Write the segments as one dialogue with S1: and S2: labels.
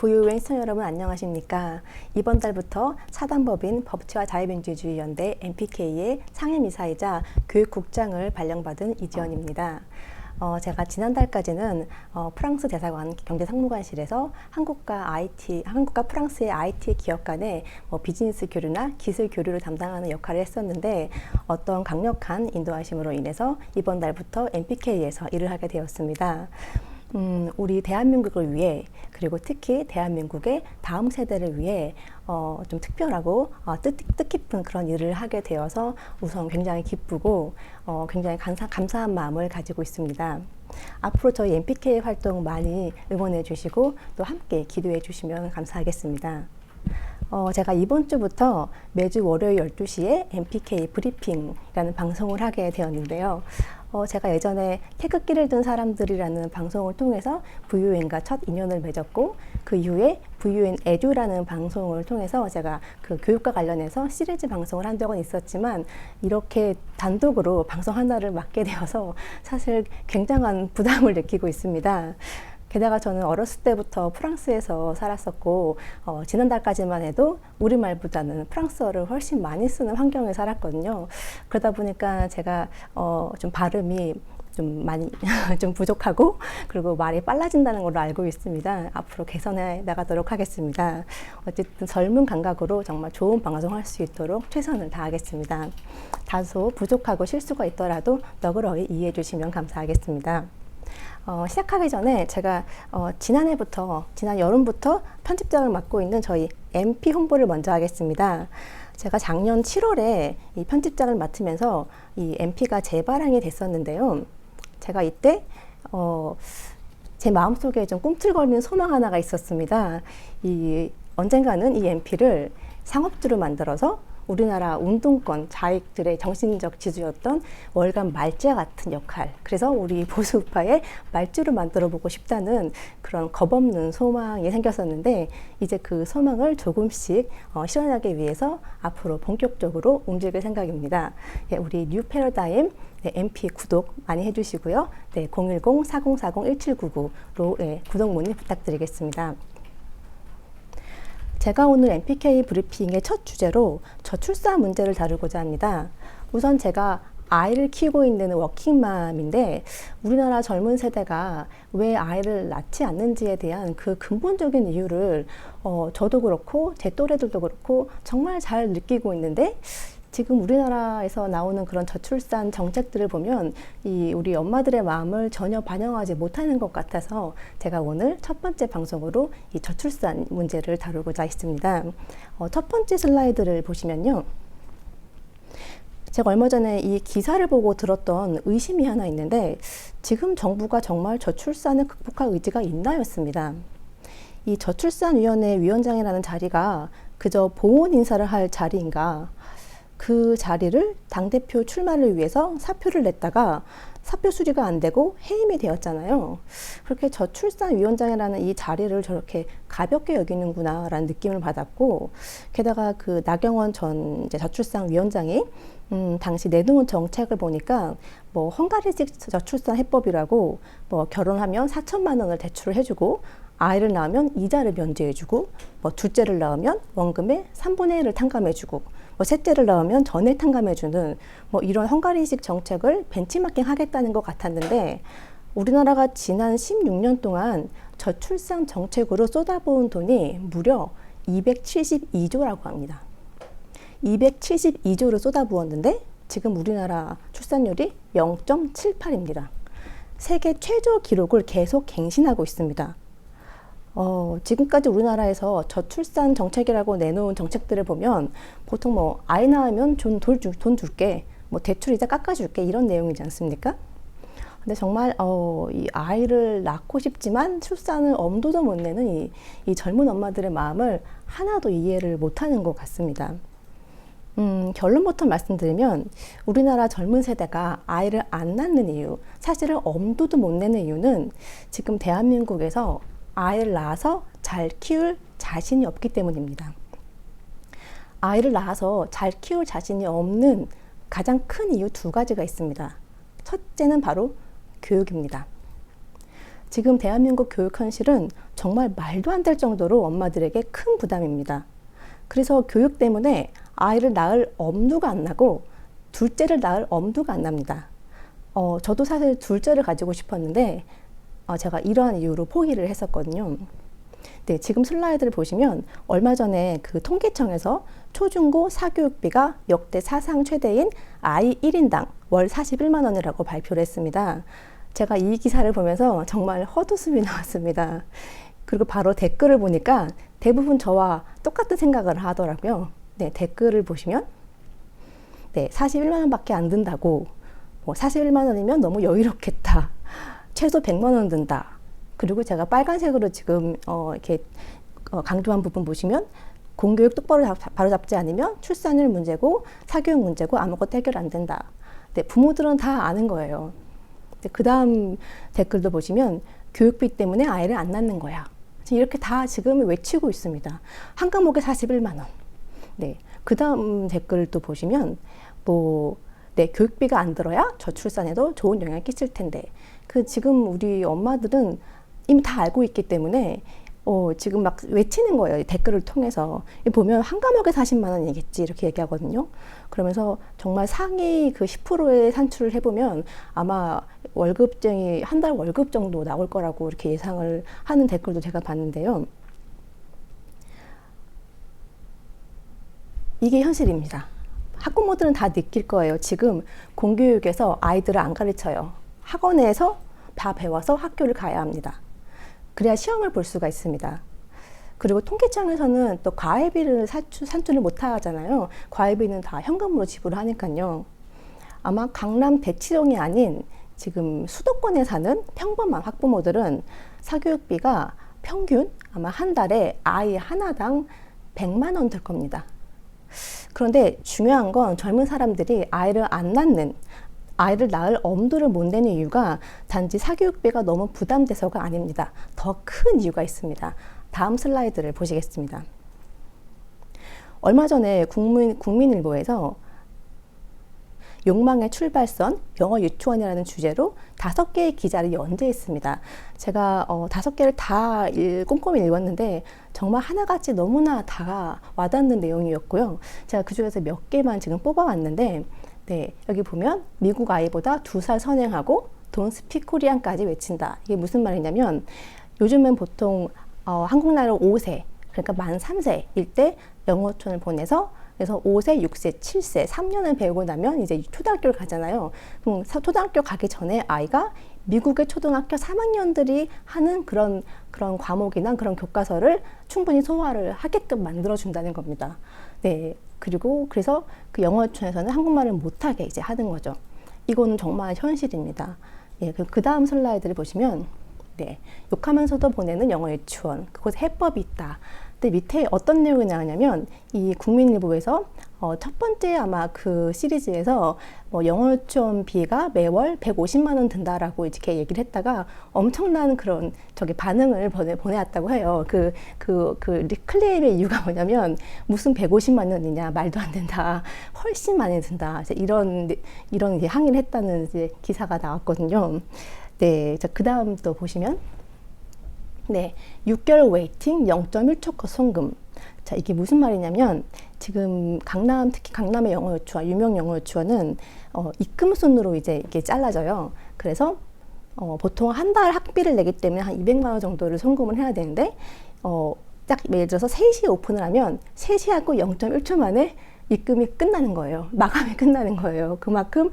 S1: 부유의 시청자 여러분 안녕하십니까? 이번 달부터 사단법인 법치와 자유민주주의연대 MPK의 상임이사이자 교육국장을 발령받은 이지연입니다. 제가 지난달까지는 프랑스 대사관 경제상무관실에서 한국과 프랑스의 IT 기업 간의 비즈니스 교류나 기술 교류를 담당하는 역할을 했었는데 어떤 강력한 인도하심으로 인해서 이번 달부터 MPK에서 일을 하게 되었습니다. 우리 대한민국을 위해 그리고 특히 대한민국의 다음 세대를 위해 좀 특별하고 뜻깊은 그런 일을 하게 되어서 우선 굉장히 기쁘고 굉장히 감사한 마음을 가지고 있습니다. 앞으로 저희 MPK 활동 많이 응원해 주시고 또 함께 기도해 주시면 감사하겠습니다. 제가 이번 주부터 매주 월요일 12시에 MPK 브리핑이라는 방송을 하게 되었는데요. 제가 예전에 태극기를 든 사람들이라는 방송을 통해서 VUN과 첫 인연을 맺었고 그 이후에 VUN 에듀라는 방송을 통해서 제가 그 교육과 관련해서 시리즈 방송을 한 적은 있었지만 이렇게 단독으로 방송 하나를 맡게 되어서 사실 굉장한 부담을 느끼고 있습니다. 게다가 저는 어렸을 때부터 프랑스에서 살았었고 지난달까지만 해도 우리말보다는 프랑스어를 훨씬 많이 쓰는 환경에 살았거든요. 그러다 보니까 제가 좀 발음이 좀 많이 좀 부족하고 그리고 말이 빨라진다는 걸로 알고 있습니다. 앞으로 개선해 나가도록 하겠습니다. 어쨌든 젊은 감각으로 정말 좋은 방송할 수 있도록 최선을 다하겠습니다. 다소 부족하고 실수가 있더라도 너그러이 이해해 주시면 감사하겠습니다. 시작하기 전에 제가 지난 여름부터 편집장을 맡고 있는 저희 MP 홍보를 먼저 하겠습니다. 제가 작년 7월에 이 편집장을 맡으면서 이 MP가 재발행이 됐었는데요. 제가 이때 제 마음속에 좀 꿈틀거리는 소망 하나가 있었습니다. 언젠가는 이 MP를 상업주로 만들어서 우리나라 운동권 좌익들의 정신적 지주였던 월간 말자 같은 역할, 그래서 우리 보수우파의 말주를 만들어 보고 싶다는 그런 겁없는 소망이 생겼었는데 이제 그 소망을 조금씩 실현하기 위해서 앞으로 본격적으로 움직일 생각입니다. 우리 뉴 패러다임 MP 구독 많이 해주시고요. 010-4040-1799로 구독 문의 부탁드리겠습니다. 제가 오늘 MPK 브리핑의 첫 주제로 저출산 문제를 다루고자 합니다. 우선 제가 아이를 키우고 있는 워킹맘인데 우리나라 젊은 세대가 왜 아이를 낳지 않는지에 대한 그 근본적인 이유를 저도 그렇고 제 또래들도 그렇고 정말 잘 느끼고 있는데 지금 우리나라에서 나오는 그런 저출산 정책들을 보면 우리 엄마들의 마음을 전혀 반영하지 못하는 것 같아서 제가 오늘 첫 번째 방송으로 이 저출산 문제를 다루고자 했습니다. 첫 번째 슬라이드를 보시면요. 제가 얼마 전에 이 기사를 보고 들었던 의심이 하나 있는데 지금 정부가 정말 저출산을 극복할 의지가 있나였습니다. 이 저출산위원회 위원장이라는 자리가 그저 보훈 인사를 할 자리인가, 그 자리를 당대표 출마를 위해서 사표를 냈다가 사표 수리가 안 되고 해임이 되었잖아요. 그렇게 저출산위원장이라는 이 자리를 저렇게 가볍게 여기는구나 라는 느낌을 받았고, 게다가 그 나경원 전 저출산위원장이 당시 내놓은 정책을 보니까 헝가리식 저출산 해법이라고 결혼하면 4천만 원을 대출을 해주고 아이를 낳으면 이자를 면제해주고 둘째를 낳으면 원금의 3분의 1을 탕감해주고 셋째를 낳으면 전액 탕감해주는 이런 헝가리식 정책을 벤치마킹 하겠다는 것 같았는데 우리나라가 지난 16년 동안 저출산 정책으로 쏟아부은 돈이 무려 272조라고 합니다. 272조를 쏟아부었는데 지금 우리나라 출산율이 0.78입니다. 세계 최저 기록을 계속 갱신하고 있습니다. 지금까지 우리나라에서 저출산 정책이라고 내놓은 정책들을 보면 보통 아이 낳으면 돈 줄게, 대출이자 깎아줄게 이런 내용이지 않습니까? 근데 정말 이 아이를 낳고 싶지만 출산을 엄두도 못 내는 이 젊은 엄마들의 마음을 하나도 이해를 못하는 것 같습니다. 결론부터 말씀드리면 우리나라 젊은 세대가 아이를 안 낳는 이유, 사실은 엄두도 못 내는 이유는 지금 대한민국에서 아이를 낳아서 잘 키울 자신이 없기 때문입니다. 아이를 낳아서 잘 키울 자신이 없는 가장 큰 이유 두 가지가 있습니다. 첫째는 바로 교육입니다. 지금 대한민국 교육 현실은 정말 말도 안 될 정도로 엄마들에게 큰 부담입니다. 그래서 교육 때문에 아이를 낳을 엄두가 안 나고 둘째를 낳을 엄두가 안 납니다. 저도 사실 둘째를 가지고 싶었는데 제가 이러한 이유로 포기를 했었거든요. 네, 지금 슬라이드를 보시면 얼마 전에 그 통계청에서 초중고 사교육비가 역대 사상 최대인 아이 1인당 월 41만 원이라고 발표를 했습니다. 제가 이 기사를 보면서 정말 헛웃음이 나왔습니다. 그리고 바로 댓글을 보니까 대부분 저와 똑같은 생각을 하더라고요. 네, 댓글을 보시면 41만 원밖에 안 든다고, 41만 원이면 너무 여유롭겠다. 최소 100만 원 든다. 그리고 제가 빨간색으로 지금 이렇게 강조한 부분 보시면 공교육 똑바로 바로잡지 않으면 출산율 문제고 사교육 문제고 아무것도 해결 안 된다. 네, 부모들은 다 아는 거예요. 그 다음 댓글도 보시면 교육비 때문에 아이를 안 낳는 거야. 이렇게 다 지금 외치고 있습니다. 한 과목에 41만 원. 네, 그 다음 댓글을 또 보시면 교육비가 안 들어야 저출산에도 좋은 영향을 끼칠 텐데, 지금 우리 엄마들은 이미 다 알고 있기 때문에 지금 막 외치는 거예요. 댓글을 통해서. 보면 한 과목에 40만 원이겠지 이렇게 얘기하거든요. 그러면서 정말 상위 그 10%의 산출을 해보면 아마 월급쟁이 한 달 월급 정도 나올 거라고 이렇게 예상을 하는 댓글도 제가 봤는데요. 이게 현실입니다. 학부모들은 다 느낄 거예요. 지금 공교육에서 아이들을 안 가르쳐요. 학원에서 다 배워서 학교를 가야 합니다. 그래야 시험을 볼 수가 있습니다. 그리고 통계청에서는 또 과외비를 산출을 못 하잖아요. 과외비는 다 현금으로 지불하니까요. 아마 강남 대치동이 아닌 지금 수도권에 사는 평범한 학부모들은 사교육비가 평균 아마 한 달에 아이 하나당 100만 원 들 겁니다. 그런데 중요한 건 젊은 사람들이 아이를 낳을 엄두를 못 내는 이유가 단지 사교육비가 너무 부담돼서가 아닙니다. 더 큰 이유가 있습니다. 다음 슬라이드를 보시겠습니다. 얼마 전에 국민일보에서 욕망의 출발선, 영어 유치원이라는 주제로 5개의 기사를 연재했습니다. 제가 5개를 다 꼼꼼히 읽었는데 정말 하나같이 너무나 다 와닿는 내용이었고요. 제가 그 중에서 몇 개만 지금 뽑아왔는데, 네, 여기 보면 미국 아이보다 2살 선행하고 Don't speak Korean까지 외친다. 이게 무슨 말이냐면 요즘은 보통 한국 나이로 5세, 그러니까 만 3세일 때 영어 유치원을 보내서 그래서 5세, 6세, 7세, 3년을 배우고 나면 이제 초등학교를 가잖아요. 그럼 초등학교 가기 전에 아이가 미국의 초등학교 3학년들이 하는 그런 과목이나 그런 교과서를 충분히 소화를 하게끔 만들어준다는 겁니다. 네. 그래서 그 영어 유치원에서는 한국말을 못하게 이제 하는 거죠. 이거는 정말 현실입니다. 예, 그 다음 슬라이드를 보시면, 네, 욕하면서도 보내는 영어 유치원, 그곳에 해법이 있다. 근데 밑에 어떤 내용이 나오냐면 이 국민일보에서 첫 번째 아마 그 시리즈에서 영어 유치원비가 매월 150만 원 든다라고 이렇게 얘기를 했다가 엄청난 그런 반응을 보내왔다고 해요. 그 클레임의 이유가 뭐냐면 무슨 150만 원이냐, 말도 안 된다, 훨씬 많이 든다, 이런 이제 항의를 했다는 이제 기사가 나왔거든요. 네, 자, 그 다음 또 보시면, 네, 6개월 웨이팅 0.1초 컷 송금. 자, 이게 무슨 말이냐면 지금 특히 강남의 영어 유치원, 유명 영어 유치원은 입금 순으로 이제 이게 잘라져요. 그래서 보통 한 달 학비를 내기 때문에 한 200만 원 정도를 송금을 해야 되는데 딱 예를 들어서 3시에 오픈을 하면 3시 하고 0.1초 만에 입금이 끝나는 거예요. 마감이 끝나는 거예요. 그만큼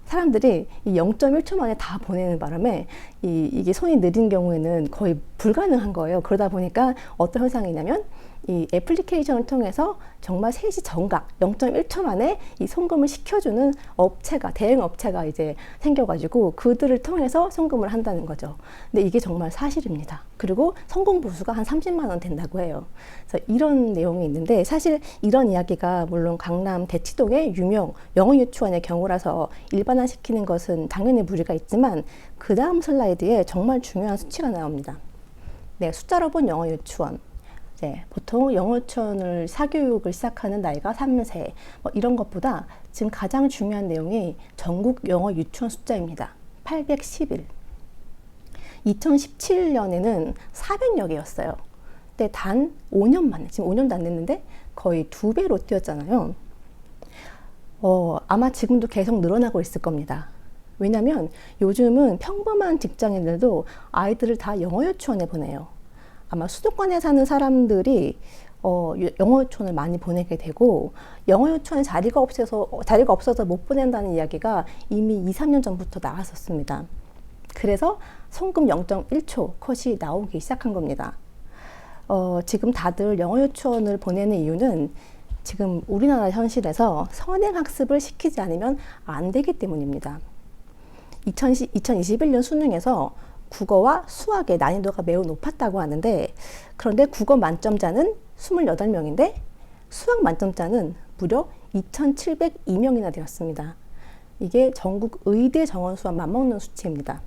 S1: 사람들이 이 0.1초 만에 다 보내는 바람에 이게 손이 느린 경우에는 거의 불가능한 거예요. 그러다 보니까 어떤 현상이냐면 이 애플리케이션을 통해서 정말 3시 정각 0.1초 만에 이 송금을 시켜주는 대행 업체가 이제 생겨가지고 그들을 통해서 송금을 한다는 거죠. 근데 이게 정말 사실입니다. 그리고 성공 보수가 한 30만 원 된다고 해요. 그래서 이런 내용이 있는데 사실 이런 이야기가 물론 강남 대치동의 유명 영어 유치원의 경우라서 일반화시키는 것은 당연히 무리가 있지만 그 다음 슬라이드에 정말 중요한 수치가 나옵니다. 네, 숫자로 본 영어 유치원. 네, 보통 영어 유치원을 사교육을 시작하는 나이가 3세 이런 것보다 지금 가장 중요한 내용이 전국 영어 유치원 숫자입니다. 811. 2017년에는 400여 개였어요. 근데 단 5년 만에, 지금 5년도 안 됐는데 거의 2배로 뛰었잖아요. 아마 지금도 계속 늘어나고 있을 겁니다. 왜냐면 요즘은 평범한 직장인들도 아이들을 다 영어 유치원에 보내요. 아마 수도권에 사는 사람들이 영어 유치원을 많이 보내게 되고, 영어 유치원에 자리가 없어서 못 보낸다는 이야기가 이미 2, 3년 전부터 나왔었습니다. 그래서 성금 0.1초 컷이 나오기 시작한 겁니다. 지금 다들 영어 유치원을 보내는 이유는 지금 우리나라 현실에서 선행학습을 시키지 않으면 안 되기 때문입니다. 2021년 수능에서 국어와 수학의 난이도가 매우 높았다고 하는데, 그런데 국어 만점자는 28명인데 수학 만점자는 무려 2,702명이나 되었습니다. 이게 전국 의대 정원수와 맞먹는 수치입니다.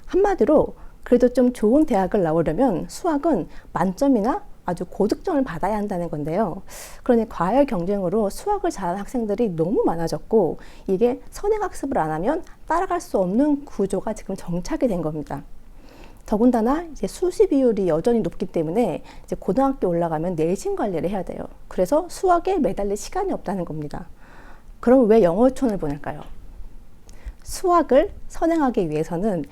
S1: 한마디로 그래도 좀 좋은 대학을 나오려면 수학은 만점이나 아주 고득점을 받아야 한다는 건데요. 그러니 과열 경쟁으로 수학을 잘하는 학생들이 너무 많아졌고, 이게 선행학습을 안 하면 따라갈 수 없는 구조가 지금 정착이 된 겁니다. 더군다나 이제 수시 비율이 여전히 높기 때문에 이제 고등학교 올라가면 내신 관리를 해야 돼요. 그래서 수학에 매달릴 시간이 없다는 겁니다. 그럼 왜 영어 유치원을 보낼까요? 수학을 선행하기 위해서는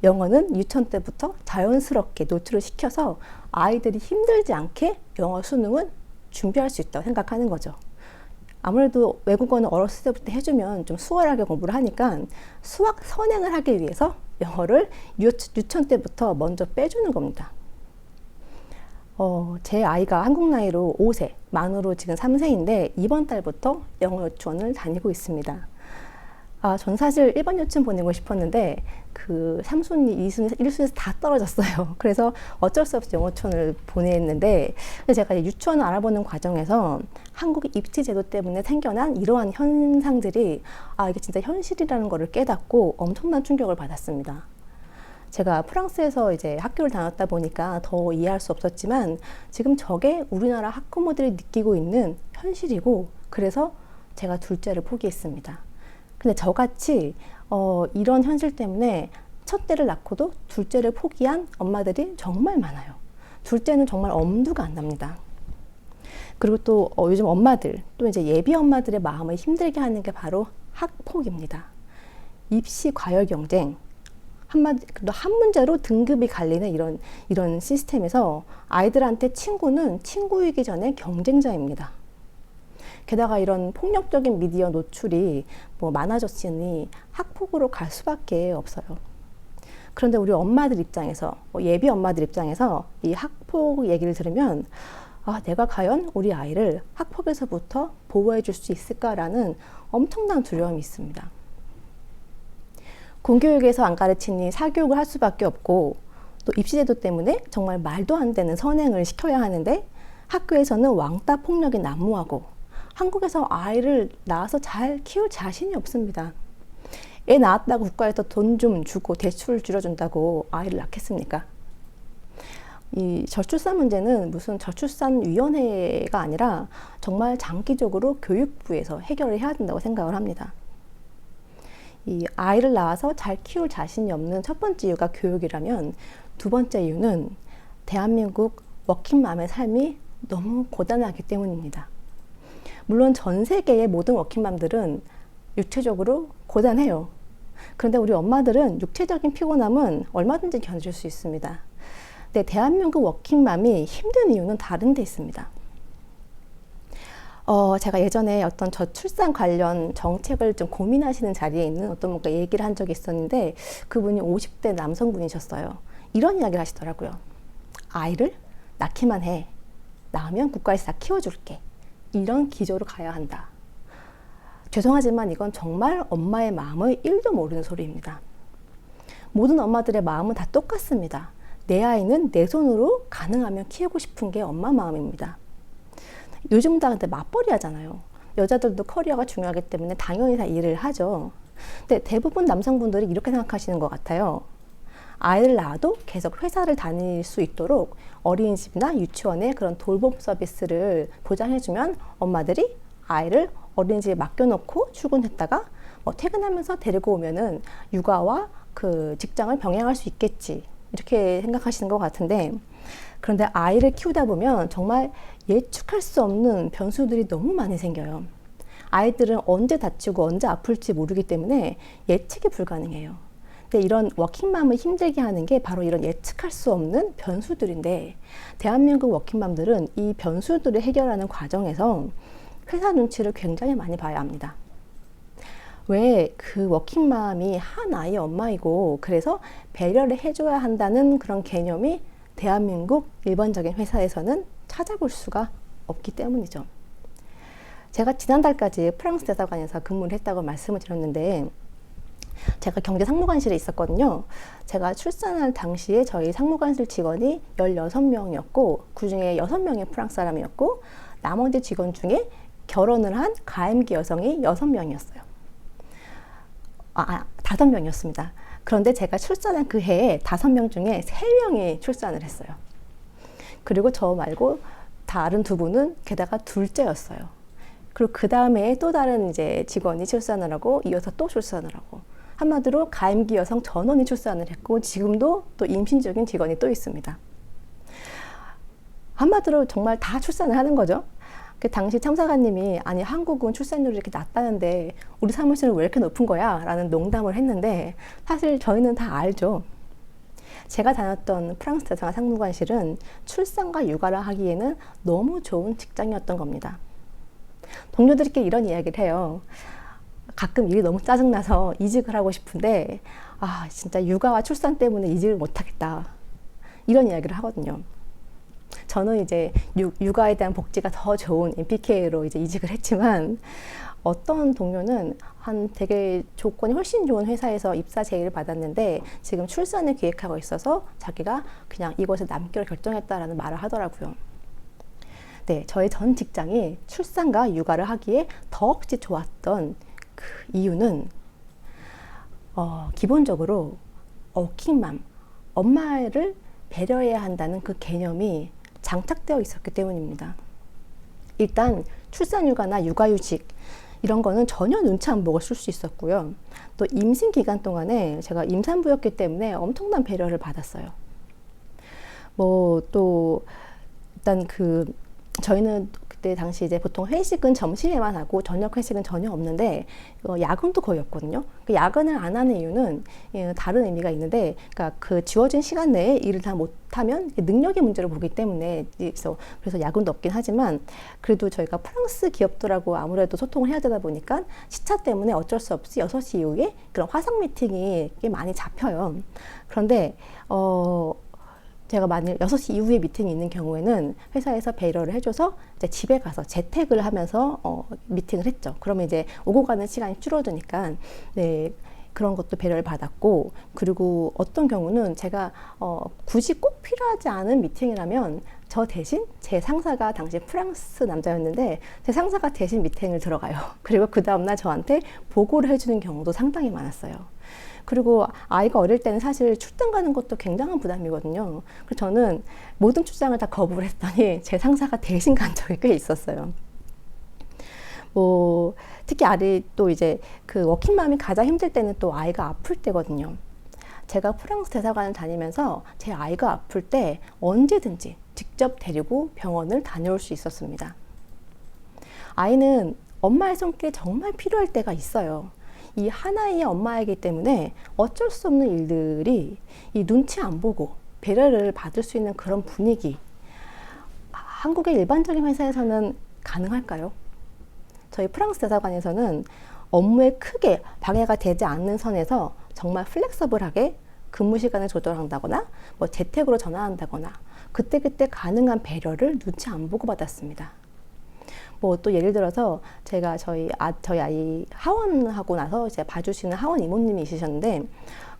S1: 영어는 유치원 때부터 자연스럽게 노출을 시켜서 아이들이 힘들지 않게 영어 수능은 준비할 수 있다고 생각하는 거죠. 아무래도 외국어는 어렸을 때부터 해주면 좀 수월하게 공부를 하니까 수학 선행을 하기 위해서 영어를 유치원 때부터 먼저 빼주는 겁니다. 제 아이가 한국 나이로 5세, 만으로 지금 3세인데 이번 달부터 영어 유치원을 다니고 있습니다. 전 사실 일반 유치원 보내고 싶었는데 그 3순위, 2순위, 1순위에서 다 떨어졌어요. 그래서 어쩔 수 없이 영어 유치원을 보냈는데, 제가 유치원을 알아보는 과정에서 한국 입시 제도 때문에 생겨난 이러한 현상들이 이게 진짜 현실이라는 것을 깨닫고 엄청난 충격을 받았습니다. 제가 프랑스에서 이제 학교를 다녔다 보니까 더 이해할 수 없었지만, 지금 저게 우리나라 학부모들이 느끼고 있는 현실이고, 그래서 제가 둘째를 포기했습니다. 근데 저같이 이런 현실 때문에 첫째를 낳고도 둘째를 포기한 엄마들이 정말 많아요. 둘째는 정말 엄두가 안 납니다. 그리고 또 요즘 엄마들, 또 이제 예비 엄마들의 마음을 힘들게 하는 게 바로 학폭입니다. 입시 과열 경쟁, 한 문제로 등급이 갈리는 이런 시스템에서 아이들한테 친구는 친구이기 전에 경쟁자입니다. 게다가 이런 폭력적인 미디어 노출이 많아졌으니 학폭으로 갈 수밖에 없어요. 그런데 우리 엄마들 입장에서, 예비 엄마들 입장에서 이 학폭 얘기를 들으면 내가 과연 우리 아이를 학폭에서부터 보호해 줄 수 있을까라는 엄청난 두려움이 있습니다. 공교육에서 안 가르치니 사교육을 할 수밖에 없고, 또 입시제도 때문에 정말 말도 안 되는 선행을 시켜야 하는데 학교에서는 왕따 폭력이 난무하고, 한국에서 아이를 낳아서 잘 키울 자신이 없습니다. 애 낳았다고 국가에서 돈 좀 주고 대출을 줄여준다고 아이를 낳겠습니까? 이 저출산 문제는 무슨 저출산위원회가 아니라 정말 장기적으로 교육부에서 해결을 해야 된다고 생각을 합니다. 이 아이를 낳아서 잘 키울 자신이 없는 첫 번째 이유가 교육이라면, 두 번째 이유는 대한민국 워킹맘의 삶이 너무 고단하기 때문입니다. 물론 전 세계의 모든 워킹맘들은 육체적으로 고단해요. 그런데 우리 엄마들은 육체적인 피곤함은 얼마든지 견딜 수 있습니다. 근데 대한민국 워킹맘이 힘든 이유는 다른 데 있습니다. 제가 예전에 어떤 저출산 관련 정책을 좀 고민하시는 자리에 있는 어떤 분과 얘기를 한 적이 있었는데, 그분이 50대 남성분이셨어요. 이런 이야기를 하시더라고요. 아이를 낳기만 해. 낳으면 국가에서 다 키워줄게. 이런 기조로 가야 한다. 죄송하지만 이건 정말 엄마의 마음을 1도 모르는 소리입니다. 모든 엄마들의 마음은 다 똑같습니다. 내 아이는 내 손으로 가능하면 키우고 싶은 게 엄마 마음입니다. 요즘 다 근데 맞벌이 하잖아요. 여자들도 커리어가 중요하기 때문에 당연히 다 일을 하죠. 근데 대부분 남성분들이 이렇게 생각하시는 것 같아요. 아이를 낳아도 계속 회사를 다닐 수 있도록 어린이집이나 유치원에 그런 돌봄 서비스를 보장해주면 엄마들이 아이를 어린이집에 맡겨놓고 출근했다가 퇴근하면서 데리고 오면은 육아와 그 직장을 병행할 수 있겠지. 이렇게 생각하시는 것 같은데, 그런데 아이를 키우다 보면 정말 예측할 수 없는 변수들이 너무 많이 생겨요. 아이들은 언제 다치고 언제 아플지 모르기 때문에 예측이 불가능해요. 근데 이런 워킹맘을 힘들게 하는 게 바로 이런 예측할 수 없는 변수들인데, 대한민국 워킹맘들은 이 변수들을 해결하는 과정에서 회사 눈치를 굉장히 많이 봐야 합니다. 왜 그 워킹맘이 한 아이의 엄마이고, 그래서 배려를 해줘야 한다는 그런 개념이 대한민국 일반적인 회사에서는 찾아볼 수가 없기 때문이죠. 제가 지난달까지 프랑스 대사관에서 근무를 했다고 말씀을 드렸는데, 제가 경제상무관실에 있었거든요. 제가 출산할 당시에 저희 상무관실 직원이 16명이었고, 그 중에 6명이 프랑스 사람이었고, 나머지 직원 중에 결혼을 한 가임기 여성이 6명이었어요. 5명이었습니다. 그런데 제가 출산한 그 해에 5명 중에 3명이 출산을 했어요. 그리고 저 말고 다른 2분은 게다가 둘째였어요. 그리고 그 다음에 또 다른 이제 직원이 출산을 하고, 이어서 또 출산을 하고, 한마디로 가임기 여성 전원이 출산을 했고, 지금도 또 임신 중인 직원이 또 있습니다. 한마디로 정말 다 출산을 하는 거죠. 그 당시 참사관님이, 아니 한국은 출산율이 이렇게 낮다는데 우리 사무실은 왜 이렇게 높은 거야? 라는 농담을 했는데, 사실 저희는 다 알죠. 제가 다녔던 프랑스 대사관 상무관실은 출산과 육아를 하기에는 너무 좋은 직장이었던 겁니다. 동료들끼리 이런 이야기를 해요. 가끔 일이 너무 짜증나서 이직을 하고 싶은데, 진짜 육아와 출산 때문에 이직을 못하겠다, 이런 이야기를 하거든요. 저는 이제 육아에 대한 복지가 더 좋은 MPK로 이제 이직을 했지만, 어떤 동료는 되게 조건이 훨씬 좋은 회사에서 입사 제의를 받았는데 지금 출산을 계획하고 있어서 자기가 그냥 이곳에 남기로 결정했다라는 말을 하더라고요. 네, 저의 전 직장이 출산과 육아를 하기에 더없이 좋았던 그 이유는 기본적으로 워킹맘, 엄마를 배려해야 한다는 그 개념이 장착되어 있었기 때문입니다. 일단 출산 육아나 육아휴직 이런 거는 전혀 눈치 안 보고 쓸 수 있었고요. 또 임신 기간 동안에 제가 임산부였기 때문에 엄청난 배려를 받았어요. 또 일단 저희는 그때 당시 이제 보통 회식은 점심에만 하고 저녁 회식은 전혀 없는데, 야근도 거의 없거든요. 야근을 안 하는 이유는 다른 의미가 있는데, 그러니까 그 지워진 시간 내에 일을 다 못하면 능력의 문제를 보기 때문에, 그래서 야근도 없긴 하지만, 그래도 저희가 프랑스 기업들하고 아무래도 소통을 해야 되다 보니까 시차 때문에 어쩔 수 없이 6시 이후에 그런 화상 미팅이 꽤 많이 잡혀요. 그런데 제가 만일 6시 이후에 미팅이 있는 경우에는 회사에서 배려를 해줘서 이제 집에 가서 재택을 하면서 미팅을 했죠. 그러면 이제 오고 가는 시간이 줄어드니까, 네, 그런 것도 배려를 받았고, 그리고 어떤 경우는 제가 굳이 꼭 필요하지 않은 미팅이라면 저 대신 제 상사가 당시 프랑스 남자였는데 제 상사가 대신 미팅을 들어가요. 그리고 그 다음날 저한테 보고를 해주는 경우도 상당히 많았어요. 그리고 아이가 어릴 때는 사실 출장 가는 것도 굉장한 부담이거든요. 그래서 저는 모든 출장을 다 거부를 했더니 제 상사가 대신 간 적이 꽤 있었어요. 특히 아이 또 이제 그 워킹맘이 가장 힘들 때는 또 아이가 아플 때거든요. 제가 프랑스 대사관을 다니면서 제 아이가 아플 때 언제든지 직접 데리고 병원을 다녀올 수 있었습니다. 아이는 엄마의 손길이 정말 필요할 때가 있어요. 이 하나의 엄마이기 때문에 어쩔 수 없는 일들이 이 눈치 안 보고 배려를 받을 수 있는 그런 분위기, 한국의 일반적인 회사에서는 가능할까요? 저희 프랑스 대사관에서는 업무에 크게 방해가 되지 않는 선에서 정말 플렉서블하게 근무 시간을 조절한다거나 재택으로 전환한다거나 그때그때 가능한 배려를 눈치 안 보고 받았습니다. 또 예를 들어서 제가 저희 아이 하원하고 나서 이제 봐주시는 하원 이모님이 있으셨는데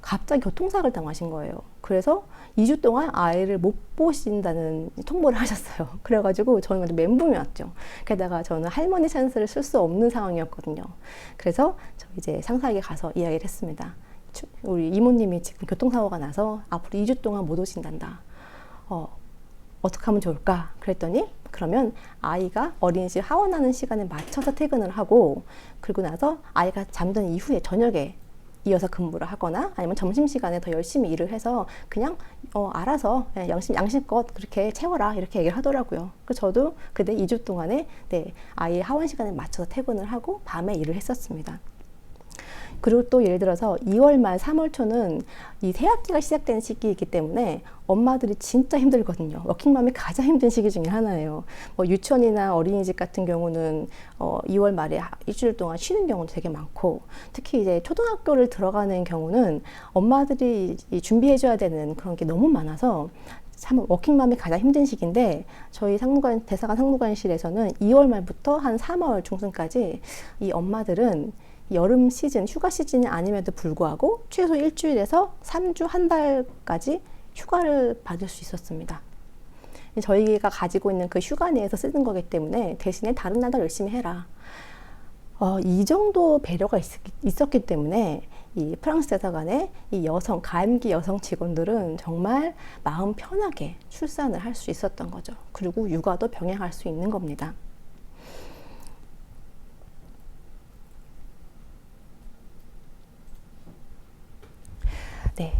S1: 갑자기 교통사고를 당하신 거예요. 그래서 2주 동안 아이를 못 보신다는 통보를 하셨어요. 그래가지고 저는 완전 멘붕이 왔죠. 게다가 저는 할머니 찬스를 쓸 수 없는 상황이었거든요. 그래서 저 이제 상사에게 가서 이야기를 했습니다. 우리 이모님이 지금 교통사고가 나서 앞으로 2주 동안 못 오신단다. 어떻게 하면 좋을까? 그랬더니 그러면 아이가 어린이집 하원하는 시간에 맞춰서 퇴근을 하고, 그리고 나서 아이가 잠든 이후에 저녁에 이어서 근무를 하거나 아니면 점심시간에 더 열심히 일을 해서 그냥 알아서 양심껏 그렇게 채워라 이렇게 얘기를 하더라고요. 그래서 저도 그때 2주 동안에 아이의 하원 시간에 맞춰서 퇴근을 하고 밤에 일을 했었습니다. 그리고 또 예를 들어서 2월 말 3월 초는 이 새학기가 시작되는 시기이기 때문에 엄마들이 진짜 힘들거든요. 워킹맘이 가장 힘든 시기 중에 하나예요. 뭐 유치원이나 어린이집 같은 경우는 2월 말에 일주일 동안 쉬는 경우도 되게 많고, 특히 이제 초등학교를 들어가는 경우는 엄마들이 준비해줘야 되는 그런 게 너무 많아서 참 워킹맘이 가장 힘든 시기인데, 저희 대사관 상무관실에서는 2월 말부터 한 3월 중순까지 이 엄마들은 여름 시즌, 휴가 시즌이 아님에도 불구하고 최소 일주일에서 3주, 한 달까지 휴가를 받을 수 있었습니다. 저희가 가지고 있는 그 휴가 내에서 쓰는 거기 때문에 대신에 다른 날도 열심히 해라. 이 정도 배려가 있었기 때문에 이 프랑스 대사관의 이 가임기 여성 직원들은 정말 마음 편하게 출산을 할 수 있었던 거죠. 그리고 육아도 병행할 수 있는 겁니다. 네.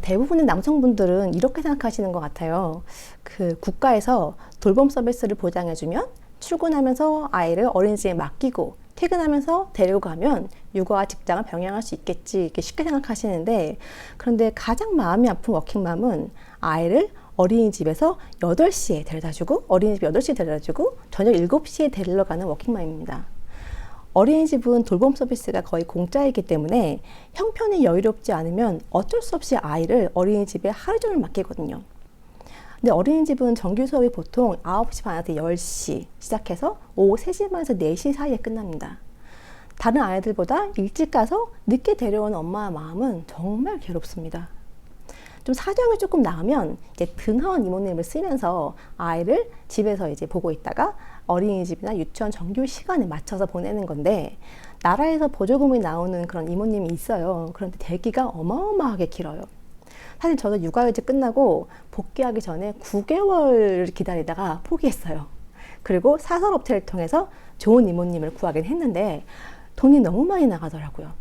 S1: 대부분의 남성분들은 이렇게 생각하시는 것 같아요. 그 국가에서 돌봄 서비스를 보장해주면 출근하면서 아이를 어린이집에 맡기고 퇴근하면서 데리고 가면 육아와 직장을 병행할 수 있겠지, 이렇게 쉽게 생각하시는데, 그런데 가장 마음이 아픈 워킹맘은 아이를 어린이집에서 8시에 데려다주고, 어린이집 8시에 데려다주고 저녁 7시에 데리러 가는 워킹맘입니다. 어린이집은 돌봄 서비스가 거의 공짜이기 때문에 형편이 여유롭지 않으면 어쩔 수 없이 아이를 어린이집에 하루 종일 맡기거든요. 근데 어린이집은 정규 수업이 보통 9시 반에서 10시 시작해서 오후 3시 반에서 4시 사이에 끝납니다. 다른 아이들보다 일찍 가서 늦게 데려오는 엄마의 마음은 정말 괴롭습니다. 좀 사정이 조금 나으면 이제 등하원 이모님을 쓰면서 아이를 집에서 이제 보고 있다가 어린이집이나 유치원 정규 시간에 맞춰서 보내는 건데, 나라에서 보조금이 나오는 그런 이모님이 있어요. 그런데 대기가 어마어마하게 길어요. 사실 저도 육아휴직 끝나고 복귀하기 전에 9개월 기다리다가 포기했어요. 그리고 사설업체를 통해서 좋은 이모님을 구하긴 했는데 돈이 너무 많이 나가더라고요.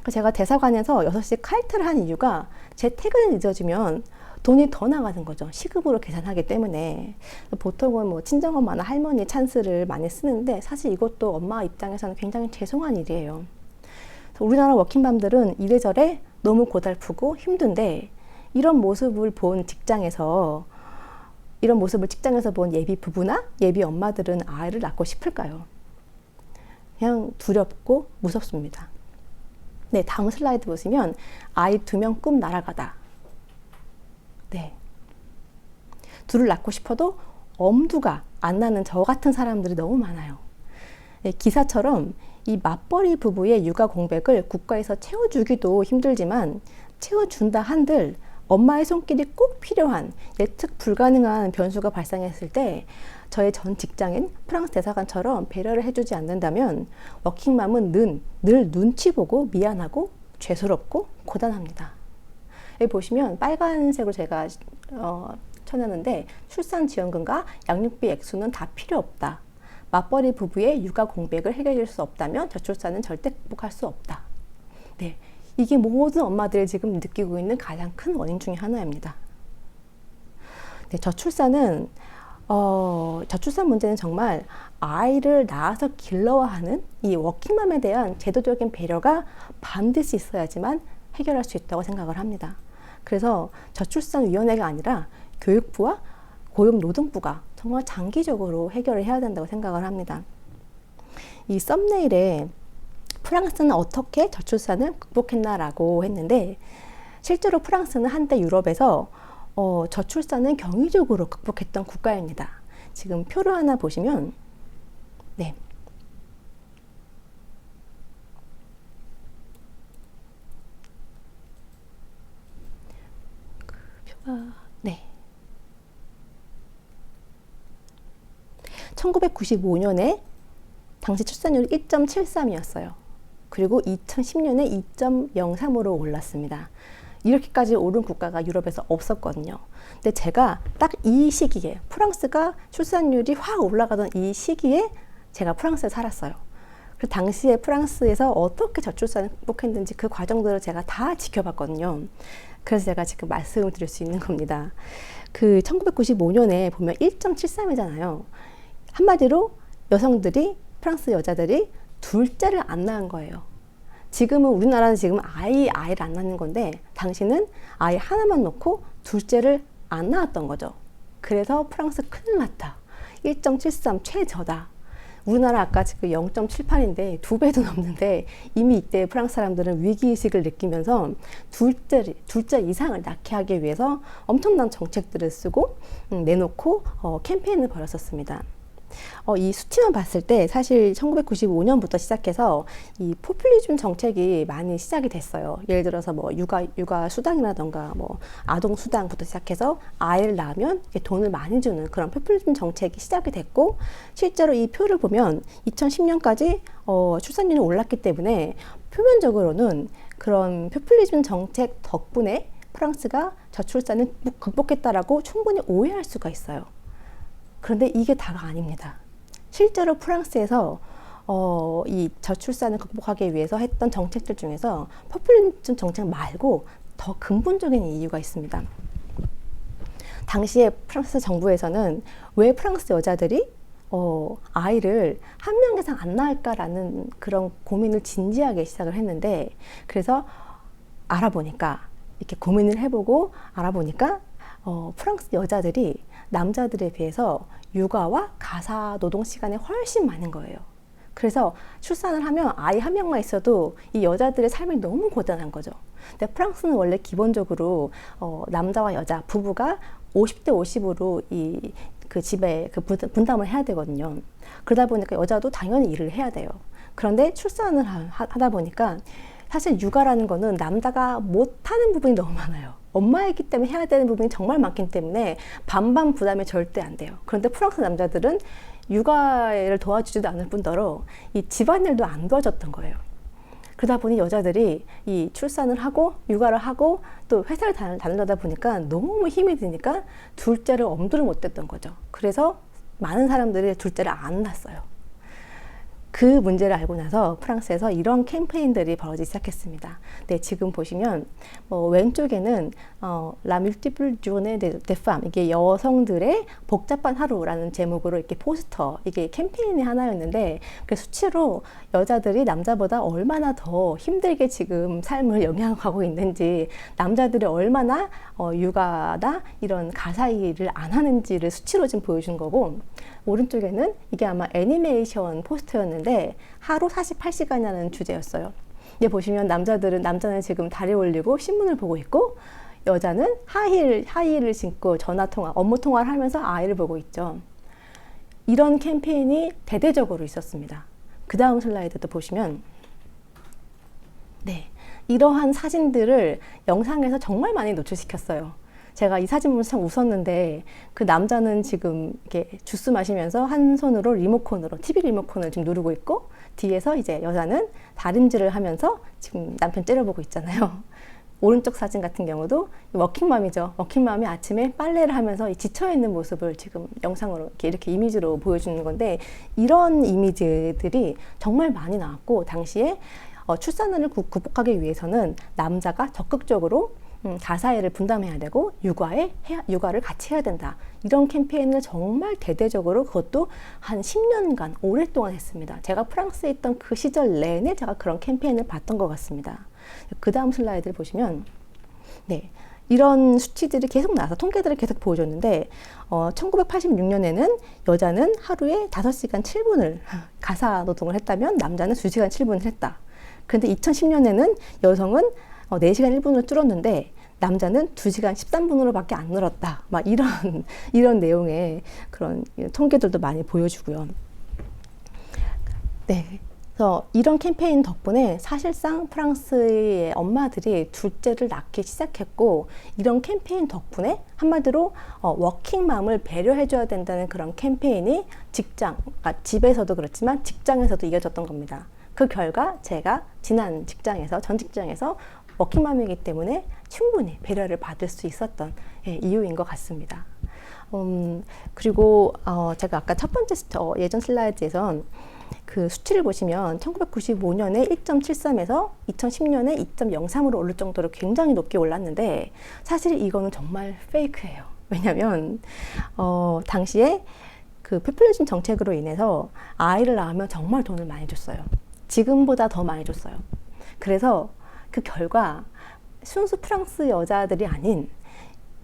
S1: 제가 대사관에서 6시 칼퇴를 한 이유가 제 퇴근이 늦어지면 돈이 더 나가는 거죠. 시급으로 계산하기 때문에. 보통은 뭐 친정엄마나 할머니 찬스를 많이 쓰는데, 사실 이것도 엄마 입장에서는 굉장히 죄송한 일이에요. 우리나라 워킹맘들은 이래저래 너무 고달프고 힘든데, 이런 모습을 직장에서 본 예비 부부나 예비 엄마들은 아이를 낳고 싶을까요? 그냥 두렵고 무섭습니다. 네, 다음 슬라이드 보시면 아이 2명 꿈 날아가다. 네. 둘을 낳고 싶어도 엄두가 안 나는 저 같은 사람들이 너무 많아요. 네, 기사처럼 이 맞벌이 부부의 육아 공백을 국가에서 채워주기도 힘들지만, 채워준다 한들 엄마의 손길이 꼭 필요한 예측 불가능한 변수가 발생했을 때 저의 전 직장인 프랑스 대사관처럼 배려를 해주지 않는다면 워킹맘은 늘 눈치 보고 미안하고 죄스럽고 고단합니다. 여기 보시면 빨간색으로 제가 쳐놨는데, 출산지원금과 양육비 액수는 다 필요 없다. 맞벌이 부부의 육아 공백을 해결할 수 없다면 저출산은 절대 극복할 수 없다. 네, 이게 모든 엄마들이 지금 느끼고 있는 가장 큰 원인 중에 하나입니다. 네, 저출산 문제는 정말 아이를 낳아서 길러야 하는 이 워킹맘에 대한 제도적인 배려가 반드시 있어야지만 해결할 수 있다고 생각을 합니다. 그래서 저출산위원회가 아니라 교육부와 고용노동부가 정말 장기적으로 해결을 해야 된다고 생각을 합니다. 이 썸네일에 프랑스는 어떻게 저출산을 극복했나라고 했는데, 실제로 프랑스는 한때 유럽에서 저출산을 경이적으로 극복했던 국가입니다. 지금 표를 하나 보시면, 네. 그 표가, 네. 1995년에 당시 출산율이 1.73이었어요. 그리고 2010년에 2.03으로 올랐습니다. 이렇게까지 오른 국가가 유럽에서 없었거든요. 근데 제가 딱 이 시기에, 프랑스가 출산율이 확 올라가던 이 시기에 제가 프랑스에 살았어요. 그래서 당시에 프랑스에서 어떻게 저출산을 극복했는지 그 과정들을 제가 다 지켜봤거든요. 그래서 제가 지금 말씀을 드릴 수 있는 겁니다. 그 1995년에 보면 1.73이잖아요. 한마디로 여성들이, 프랑스 여자들이 둘째를 안 낳은 거예요. 지금은 우리나라는 지금 아이를 안 낳는 건데 당시는 아이 하나만 놓고 둘째를 안 낳았던 거죠. 그래서 프랑스 큰일 났다. 1.73 최저다. 우리나라 아까 지금 0.78인데 2배도 넘는데 이미 이때 프랑스 사람들은 위기의식을 느끼면서 둘째 이상을 낳게 하기 위해서 엄청난 정책들을 쓰고 내놓고 캠페인을 벌였었습니다. 이 수치만 봤을 때 사실 1995년부터 시작해서 이 포퓰리즘 정책이 많이 시작이 됐어요. 예를 들어서 뭐 육아 수당이라던가 뭐 아동 수당부터 시작해서 아이를 낳으면 돈을 많이 주는 그런 포퓰리즘 정책이 시작이 됐고, 실제로 이 표를 보면 2010년까지 출산율이 올랐기 때문에 표면적으로는 그런 포퓰리즘 정책 덕분에 프랑스가 저출산을 극복했다라고 충분히 오해할 수가 있어요. 그런데 이게 다가 아닙니다. 실제로 프랑스에서 이 저출산을 극복하기 위해서 했던 정책들 중에서 포퓰리즘 정책 말고 더 근본적인 이유가 있습니다. 당시에 프랑스 정부에서는 왜 프랑스 여자들이 아이를 한 명 이상 안 낳을까라는 그런 고민을 진지하게 시작을 했는데, 그래서 알아보니까, 이렇게 고민을 해보고 알아보니까 프랑스 여자들이 남자들에 비해서 육아와 가사 노동 시간이 훨씬 많은 거예요. 그래서 출산을 하면 아이 한 명만 있어도 이 여자들의 삶이 너무 고단한 거죠. 근데 프랑스는 원래 기본적으로 남자와 여자 부부가 50대 50으로 그 집에 그 분담을 해야 되거든요. 그러다 보니까 여자도 당연히 일을 해야 돼요. 그런데 출산을 하다 보니까 사실 육아라는 거는 남자가 못하는 부분이 너무 많아요. 엄마이기 때문에 해야 되는 부분이 정말 많기 때문에 반반 부담이 절대 안 돼요. 그런데 프랑스 남자들은 육아를 도와주지도 않을 뿐더러 이 집안일도 안 도와줬던 거예요. 그러다 보니 여자들이 이 출산을 하고 육아를 하고 또 회사를 다니려다 보니까 너무 힘이 드니까 둘째를 엄두를 못 댔던 거죠. 그래서 많은 사람들이 둘째를 안 낳았어요. 그 문제를 알고 나서 프랑스에서 이런 캠페인들이 벌어지기 시작했습니다. 네, 지금 보시면 왼쪽에는 La multiple journée des femmes, 이게 여성들의 복잡한 하루라는 제목으로 이렇게 포스터, 이게 캠페인이 하나였는데, 그 수치로 여자들이 남자보다 얼마나 더 힘들게 지금 삶을 영향하고 있는지, 남자들이 얼마나 육아나 이런 가사 일을 안 하는지를 수치로 지금 보여준 거고, 오른쪽에는 이게 아마 애니메이션 포스터였는데 하루 48시간이라는 주제였어요. 이제 보시면 남자는 지금 다리 올리고 신문을 보고 있고, 여자는 하이힐을 신고 업무 통화를 하면서 아이를 보고 있죠. 이런 캠페인이 대대적으로 있었습니다. 그 다음 슬라이드도 보시면, 네, 이러한 사진들을 영상에서 정말 많이 노출시켰어요. 제가 이 사진 보면서 참 웃었는데, 그 남자는 지금 이렇게 주스 마시면서 한 손으로 TV 리모컨을 지금 누르고 있고, 뒤에서 이제 여자는 다림질을 하면서 지금 남편 째려보고 있잖아요. 오른쪽 사진 같은 경우도 워킹맘이죠. 워킹맘이 아침에 빨래를 하면서 지쳐있는 모습을 지금 영상으로 이렇게 이미지로 보여주는 건데, 이런 이미지들이 정말 많이 나왔고, 당시에 출산을 극복하기 위해서는 남자가 적극적으로 가사일을 분담해야 되고 육아를 같이 해야 된다. 이런 캠페인을 정말 대대적으로, 그것도 한 10년간 오랫동안 했습니다. 제가 프랑스에 있던 그 시절 내내 제가 그런 캠페인을 봤던 것 같습니다. 그 다음 슬라이드를 보시면, 네, 이런 수치들이 계속 나와서 통계들을 계속 보여줬는데, 1986년에는 여자는 하루에 5시간 7분을 가사 노동을 했다면 남자는 2시간 7분을 했다. 그런데 2010년에는 여성은 4시간 1분으로 줄었는데 남자는 2시간 13분으로 밖에 안 늘었다. 막 이런 내용의 그런 통계들도 많이 보여주고요. 네. 그래서 이런 캠페인 덕분에 사실상 프랑스의 엄마들이 둘째를 낳기 시작했고, 이런 캠페인 덕분에 한마디로 워킹맘을 배려해줘야 된다는 그런 캠페인이 집에서도 그렇지만 직장에서도 이어졌던 겁니다. 그 결과 제가 전 직장에서 워킹맘이기 때문에 충분히 배려를 받을 수 있었던 이유인 것 같습니다. 그리고 제가 아까 첫 번째 예전 슬라이드에서 그 수치를 보시면 1995년에 1.73에서 2010년에 2.03으로 오를 정도로 굉장히 높게 올랐는데 사실 이거는 정말 페이크예요. 왜냐하면 당시에 그 포퓰리즘 정책으로 인해서 아이를 낳으면 정말 돈을 많이 줬어요. 지금보다 더 많이 줬어요. 그래서 그 결과 순수 프랑스 여자들이 아닌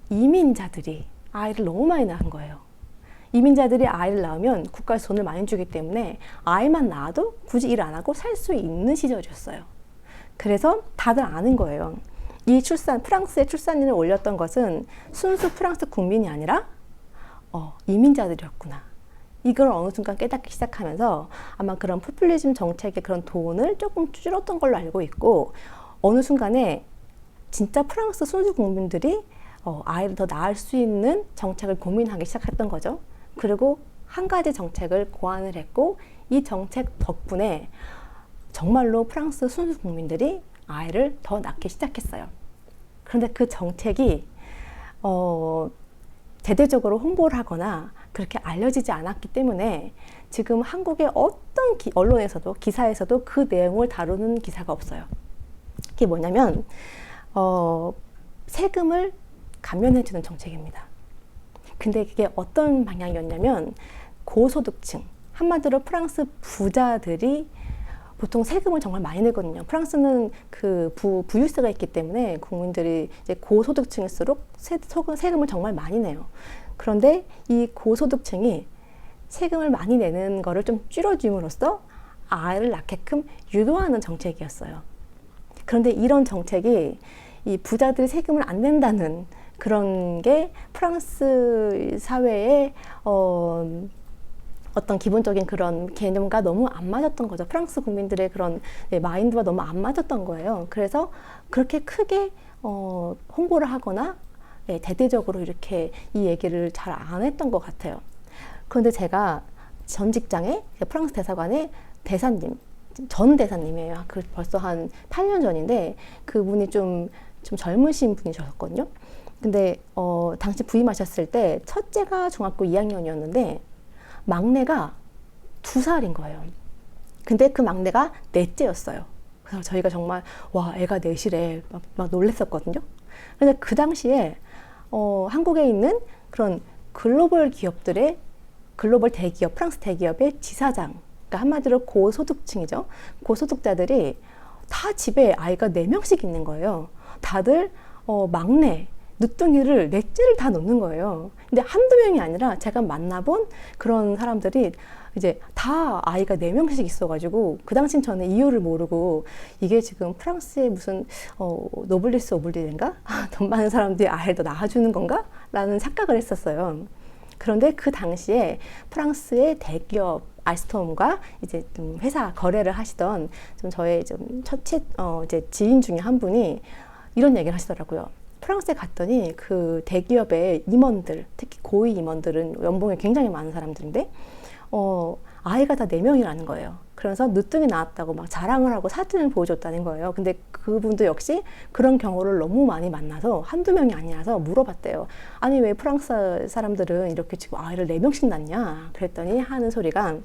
S1: 이민자들이 아이를 너무 많이 낳은 거예요. 이민자들이 아이를 낳으면 국가에서 돈을 많이 주기 때문에 아이만 낳아도 굳이 일 안 하고 살 수 있는 시절이었어요. 그래서 다들 아는 거예요. 이 프랑스의 출산율을 올렸던 것은 순수 프랑스 국민이 아니라 이민자들이었구나. 이걸 어느 순간 깨닫기 시작하면서 아마 그런 포퓰리즘 정책의 그런 돈을 조금 줄였던 걸로 알고 있고, 어느 순간에 진짜 프랑스 순수 국민들이 아이를 더 낳을 수 있는 정책을 고민하기 시작했던 거죠. 그리고 한 가지 정책을 고안을 했고, 이 정책 덕분에 정말로 프랑스 순수 국민들이 아이를 더 낳기 시작했어요. 그런데 그 정책이 대대적으로 홍보를 하거나 그렇게 알려지지 않았기 때문에 지금 한국의 어떤 언론에서도, 기사에서도 그 내용을 다루는 기사가 없어요. 그게 뭐냐면 세금을 감면해주는 정책입니다. 근데 그게 어떤 방향이었냐면 고소득층, 한마디로 프랑스 부자들이 보통 세금을 정말 많이 내거든요. 프랑스는 그 부유세가 있기 때문에 국민들이 이제 고소득층일수록 세금을 정말 많이 내요. 그런데 이 고소득층이 세금을 많이 내는 거를 좀 줄여줌으로써 아이를 낳게끔 유도하는 정책이었어요. 그런데 이런 정책이 이 부자들이 세금을 안 낸다는 그런 게 프랑스 사회에 어떤 기본적인 그런 개념과 너무 안 맞았던 거죠. 프랑스 국민들의 그런 마인드와 너무 안 맞았던 거예요. 그래서 그렇게 크게 홍보를 하거나 대대적으로 이렇게 이 얘기를 잘 안 했던 것 같아요. 그런데 제가 전 직장에 프랑스 대사관의 대사님, 전 대사님이에요. 벌써 한 8년 전인데 그분이 좀 젊으신 분이셨거든요. 근데 당시 부임하셨을 때 첫째가 중학교 2학년이었는데 막내가 2살인 거예요. 근데 그 막내가 넷째였어요. 그래서 저희가 정말 와, 애가 넷이래 막 놀랬었거든요. 근데 그 당시에 한국에 있는 그런 글로벌 대기업, 프랑스 대기업의 지사장, 그러니까 한마디로 고소득층이죠. 고소득자들이 다 집에 아이가 4명씩 있는 거예요. 다들 막내, 늦둥이를 넷째를 다 놓는 거예요. 근데 한두 명이 아니라 제가 만나본 그런 사람들이 이제 다 아이가 4명씩 있어가지고 그 당시엔 저는 이유를 모르고 이게 지금 프랑스의 무슨 노블리스 오블리인가? 돈 많은 사람들이 아이를 더 낳아주는 건가? 라는 착각을 했었어요. 그런데 그 당시에 프랑스의 대기업 알스톰과 이제 좀 회사 거래를 하시던 좀 저의 좀 이제 지인 중에 한 분이 이런 얘기를 하시더라고요. 프랑스에 갔더니 그 대기업의 임원들, 특히 고위 임원들은 연봉이 굉장히 많은 사람들인데 아이가 다 4명이라는 거예요. 그래서 늦둥이 낳았다고 막 자랑을 하고 사진을 보여줬다는 거예요. 근데 그분도 역시 그런 경우를 너무 많이 만나서 한두 명이 아니라서 물어봤대요. 아니 왜 프랑스 사람들은 이렇게 지금 아이를 4명씩 낳냐? 그랬더니 하는 소리가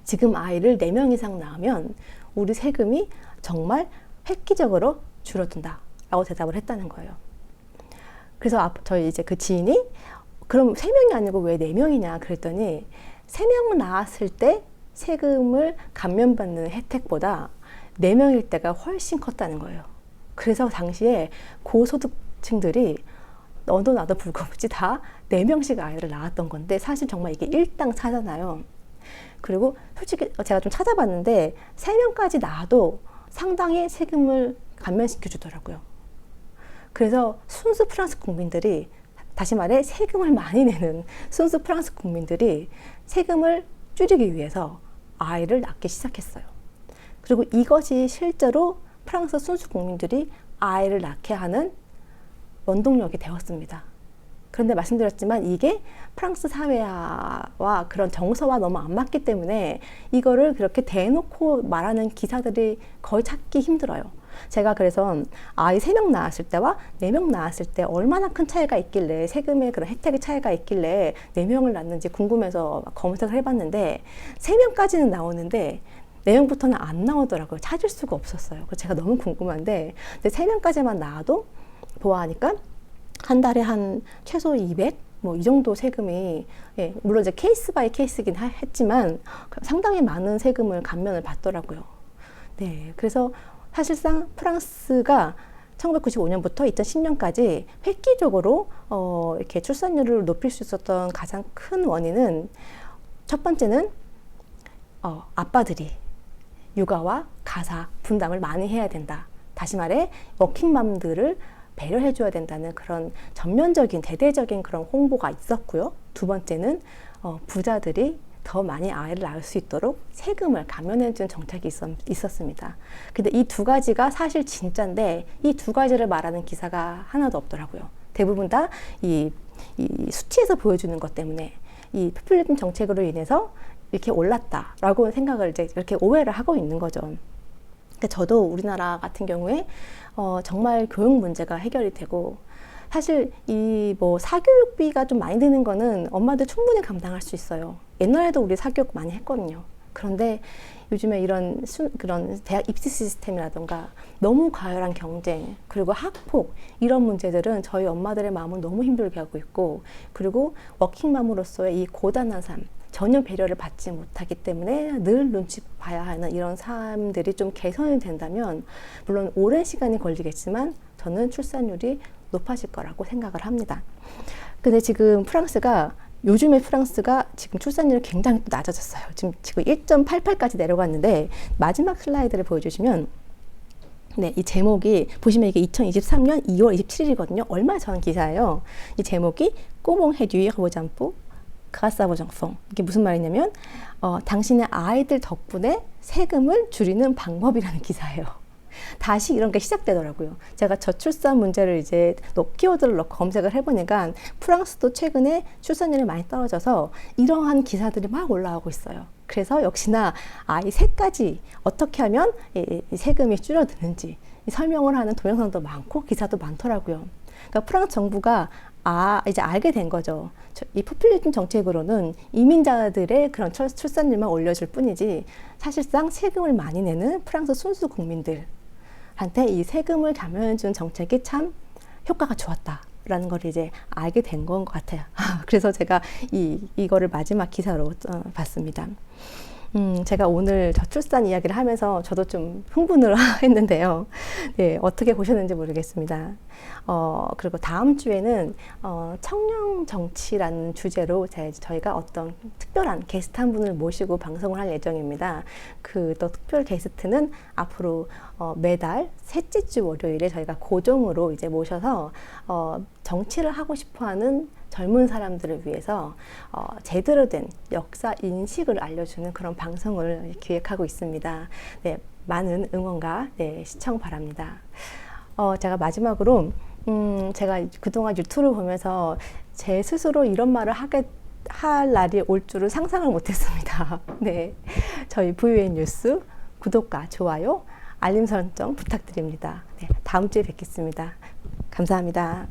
S1: 지금 아이를 4명 이상 낳으면 우리 세금이 정말 획기적으로 줄어든다 라고 대답을 했다는 거예요. 그래서 저희 이제 그 지인이 그럼 3명이 아니고 왜 4명이냐 그랬더니 3명 낳았을 때 세금을 감면받는 혜택보다 4명일 때가 훨씬 컸다는 거예요. 그래서 당시에 고소득층들이 너도 나도 불구없이 다 4명씩 아이를 낳았던 건데 사실 정말 이게 일당차잖아요. 그리고 솔직히 제가 좀 찾아봤는데 3명까지 낳아도 상당히 세금을 감면시켜 주더라고요. 그래서 순수 프랑스 국민들이, 다시 말해 세금을 많이 내는 순수 프랑스 국민들이 세금을 줄이기 위해서 아이를 낳기 시작했어요. 그리고 이것이 실제로 프랑스 순수 국민들이 아이를 낳게 하는 원동력이 되었습니다. 그런데 말씀드렸지만 이게 프랑스 사회와 그런 정서와 너무 안 맞기 때문에 이거를 그렇게 대놓고 말하는 기사들이 거의 찾기 힘들어요. 제가 그래서 아이 3명 낳았을 때와 4명 낳았을 때 얼마나 큰 차이가 있길래, 세금의 그런 혜택의 차이가 있길래 4명을 낳는지 궁금해서 검색을 해봤는데 3명까지는 나오는데 4명부터는 안 나오더라고요. 찾을 수가 없었어요. 그래서 제가 너무 궁금한데, 근데 3명까지만 나와도 보아하니까 한 달에 한 최소 200? 뭐 이 정도 세금이, 예, 물론 이제 케이스 바이 케이스긴 했지만 상당히 많은 세금을 감면을 받더라고요. 네, 그래서 사실상 프랑스가 1995년부터 2010년까지 획기적으로 이렇게 출산율을 높일 수 있었던 가장 큰 원인은, 첫 번째는 아빠들이 육아와 가사 분담을 많이 해야 된다. 다시 말해 워킹맘들을 배려해줘야 된다는 그런 전면적인 대대적인 그런 홍보가 있었고요. 두 번째는 부자들이 더 많이 아이를 낳을 수 있도록 세금을 감면해준 정책이 있었습니다. 근데 이 두 가지가 사실 진짜인데 이 두 가지를 말하는 기사가 하나도 없더라고요. 대부분 다 이 수치에서 보여주는 것 때문에 이 포퓰리즘 정책으로 인해서 이렇게 올랐다라고 생각을 이제 이렇게 오해를 하고 있는 거죠. 근데 저도 우리나라 같은 경우에 정말 교육 문제가 해결이 되고, 사실 이 뭐 사교육비가 좀 많이 드는 거는 엄마들 충분히 감당할 수 있어요. 옛날에도 우리 사교육 많이 했거든요. 그런데 요즘에 이런 그런 대학 입시 시스템이라던가 너무 과열한 경쟁, 그리고 학폭, 이런 문제들은 저희 엄마들의 마음을 너무 힘들게 하고 있고, 그리고 워킹맘으로서의 이 고단한 삶, 전혀 배려를 받지 못하기 때문에 늘 눈치 봐야 하는 이런 삶들이 좀 개선이 된다면, 물론 오랜 시간이 걸리겠지만 저는 출산율이 높아질 거라고 생각을 합니다. 근데 지금 요즘에 프랑스가 지금 출산율이 굉장히 또 낮아졌어요. 지금 1.88까지 내려갔는데, 마지막 슬라이드를 보여주시면, 네, 이 제목이 보시면 이게 2023년 2월 27일이거든요. 얼마 전 기사예요. 이 제목이 Comment réduire vos impôts grâce à vos enfants. 이게 무슨 말이냐면 당신의 아이들 덕분에 세금을 줄이는 방법이라는 기사예요. 다시 이런 게 시작되더라고요. 제가 저출산 문제를 이제 키워드를 넣고 검색을 해보니까 프랑스도 최근에 출산율이 많이 떨어져서 이러한 기사들이 막 올라오고 있어요. 그래서 역시나 아이 셋까지 어떻게 하면 이 세금이 줄어드는지 설명을 하는 동영상도 많고 기사도 많더라고요. 그러니까 프랑스 정부가 이제 알게 된 거죠. 이 포퓰리즘 정책으로는 이민자들의 그런 출산율만 올려줄 뿐이지 사실상 세금을 많이 내는 프랑스 순수 국민들한테 이 세금을 감면해준 정책이 참 효과가 좋았다라는 걸 이제 알게 된 건 것 같아요. 그래서 제가 이거를 마지막 기사로 봤습니다. 제가 오늘 저출산 이야기를 하면서 저도 좀 흥분을 했는데요. 네, 어떻게 보셨는지 모르겠습니다. 그리고 다음 주에는 청년 정치라는 주제로 저희가 어떤 특별한 게스트 한 분을 모시고 방송을 할 예정입니다. 그 또 특별 게스트는 앞으로 매달 셋째 주 월요일에 저희가 고정으로 이제 모셔서 정치를 하고 싶어하는 젊은 사람들을 위해서 제대로 된 역사 인식을 알려주는 그런 방송을 기획하고 있습니다. 네, 많은 응원과 시청 바랍니다. 제가 마지막으로 제가 그동안 유튜브를 보면서 제 스스로 이런 말을 할 날이 올 줄은 상상을 못했습니다. 네, 저희 VUN 뉴스 구독과 좋아요, 알림 설정 부탁드립니다. 네, 다음 주에 뵙겠습니다. 감사합니다.